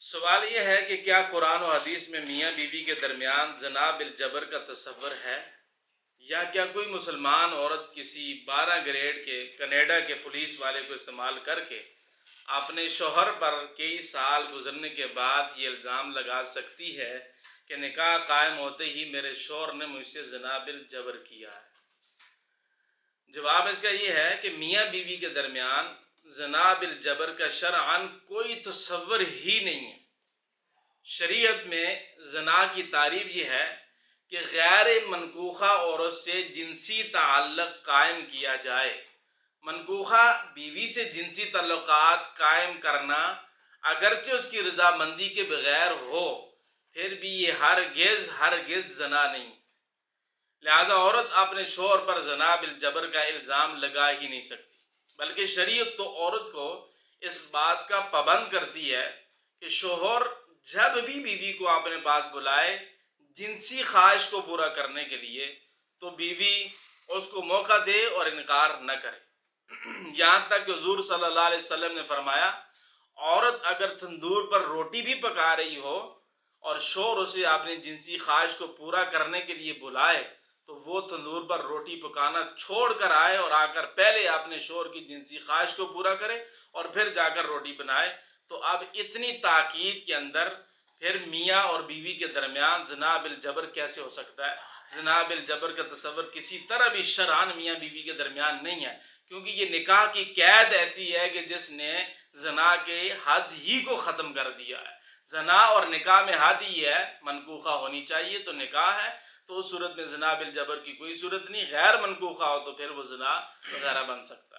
سوال یہ ہے کہ کیا قرآن و حدیث میں میاں بیوی کے درمیان زنا بالجبر کا تصور ہے، یا کیا کوئی مسلمان عورت کسی 12 گریڈ کے کینیڈا کے پولیس والے کو استعمال کر کے اپنے شوہر پر کئی سال گزرنے کے بعد یہ الزام لگا سکتی ہے کہ نکاح قائم ہوتے ہی میرے شوہر نے مجھ سے زنا بالجبر کیا ہے؟ جواب اس کا یہ ہے کہ میاں بیوی کے درمیان زنا بالجبر کا شرعاً کوئی تصور ہی نہیں ہے۔ شریعت میں زنا کی تعریف یہ ہے کہ غیر منکوحہ عورت سے جنسی تعلق قائم کیا جائے۔ منکوحہ بیوی سے جنسی تعلقات قائم کرنا اگرچہ اس کی رضامندی کے بغیر ہو، پھر بھی یہ ہرگز زنا نہیں۔ لہذا عورت اپنے شوہر پر زنا بالجبر کا الزام لگا ہی نہیں سکتی، بلکہ شریعت تو عورت کو اس بات کا پابند کرتی ہے کہ شوہر جب بھی بیوی کو اپنے پاس بلائے جنسی خواہش کو پورا کرنے کے لیے تو بیوی اس کو موقع دے اور انکار نہ کرے۔ یہاں تک کہ حضور صلی اللہ علیہ وسلم نے فرمایا، عورت اگر تندور پر روٹی بھی پکا رہی ہو اور شوہر اسے اپنی جنسی خواہش کو پورا کرنے کے لیے بلائے تو وہ تندور پر روٹی پکانا چھوڑ کر آئے اور آ کر پہلے اپنے شوہر کی جنسی خواہش کو پورا کرے اور پھر جا کر روٹی بنائے۔ تو اب اتنی تاکید کے اندر پھر میاں اور بیوی کے درمیان زنا بالجبر کیسے ہو سکتا ہے؟ زنا بالجبر کا تصور کسی طرح بھی شرعاً میاں بیوی کے درمیان نہیں ہے، کیونکہ یہ نکاح کی قید ایسی ہے کہ جس نے زنا کے حد ہی کو ختم کر دیا ہے۔ زنا اور نکاح میں حد ہی ہے، منکوحہ ہونی چاہیے تو نکاح ہے، تو اس صورت میں زنا بالجبر کی کوئی صورت نہیں۔ غیر منکوحہ ہو تو پھر وہ زنا وغیرہ بن سکتا ہے۔